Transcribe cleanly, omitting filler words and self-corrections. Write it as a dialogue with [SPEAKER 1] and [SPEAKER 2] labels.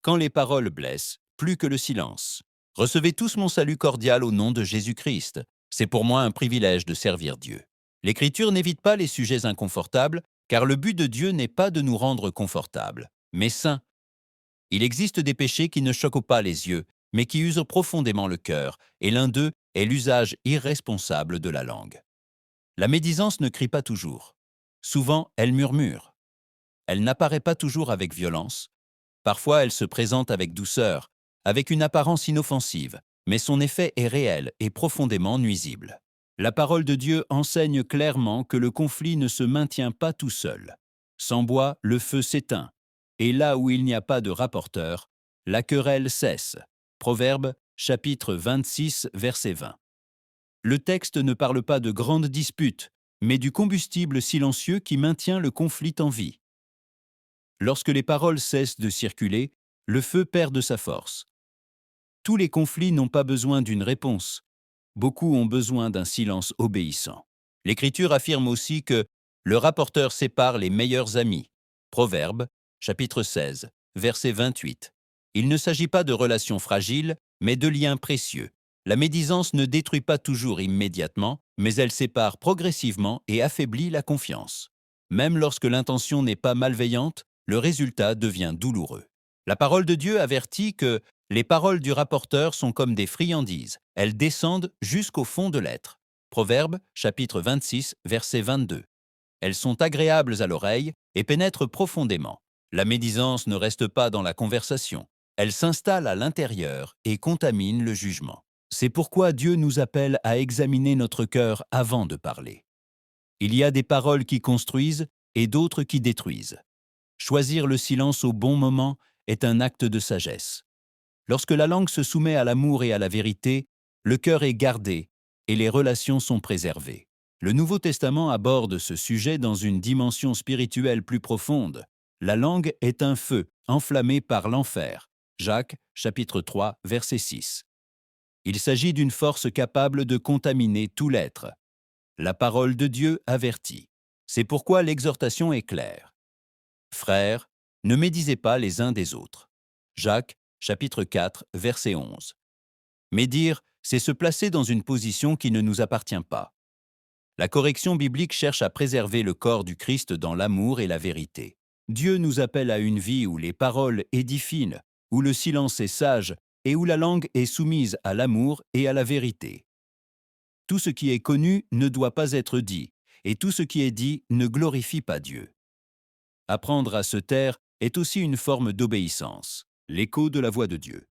[SPEAKER 1] quand les paroles blessent, plus que le silence. Recevez tous mon salut cordial au nom de Jésus-Christ. C'est pour moi un privilège de servir Dieu. L'Écriture n'évite pas les sujets inconfortables, car le but de Dieu n'est pas de nous rendre confortables, mais saints. Il existe des péchés qui ne choquent pas les yeux, mais qui usent profondément le cœur, et l'un d'eux est l'usage irresponsable de la langue. La médisance ne crie pas toujours. Souvent, elle murmure. Elle n'apparaît pas toujours avec violence. Parfois, elle se présente avec douceur, avec une apparence inoffensive, mais son effet est réel et profondément nuisible. La parole de Dieu enseigne clairement que le conflit ne se maintient pas tout seul. Sans bois, le feu s'éteint, et là où il n'y a pas de rapporteur, la querelle cesse. Proverbe, chapitre 26, verset 20. Le texte ne parle pas de grandes disputes, mais du combustible silencieux qui maintient le conflit en vie. Lorsque les paroles cessent de circuler, le feu perd de sa force. Tous les conflits n'ont pas besoin d'une réponse. Beaucoup ont besoin d'un silence obéissant. L'Écriture affirme aussi que le rapporteur sépare les meilleurs amis. Proverbe, chapitre 16, verset 28. Il ne s'agit pas de relations fragiles, mais de liens précieux. La médisance ne détruit pas toujours immédiatement, mais elle sépare progressivement et affaiblit la confiance. Même lorsque l'intention n'est pas malveillante, le résultat devient douloureux. La parole de Dieu avertit que les paroles du rapporteur sont comme des friandises, elles descendent jusqu'au fond de l'être. Proverbe, chapitre 26, verset 22. Elles sont agréables à l'oreille et pénètrent profondément. La médisance ne reste pas dans la conversation, elle s'installe à l'intérieur et contamine le jugement. C'est pourquoi Dieu nous appelle à examiner notre cœur avant de parler. Il y a des paroles qui construisent et d'autres qui détruisent. Choisir le silence au bon moment est un acte de sagesse. Lorsque la langue se soumet à l'amour et à la vérité, le cœur est gardé et les relations sont préservées. Le Nouveau Testament aborde ce sujet dans une dimension spirituelle plus profonde. La langue est un feu enflammé par l'enfer. Jacques, chapitre 3, verset 6. Il s'agit d'une force capable de contaminer tout l'être. La parole de Dieu avertit. C'est pourquoi l'exhortation est claire. Frères, ne médisez pas les uns des autres. Jacques, chapitre 4, verset 11. Médire, c'est se placer dans une position qui ne nous appartient pas. La correction biblique cherche à préserver le corps du Christ dans l'amour et la vérité. Dieu nous appelle à une vie où les paroles édifient, où le silence est sage et où la langue est soumise à l'amour et à la vérité. Tout ce qui est connu ne doit pas être dit, et tout ce qui est dit ne glorifie pas Dieu. Apprendre à se taire est aussi une forme d'obéissance, l'écho de la voix de Dieu.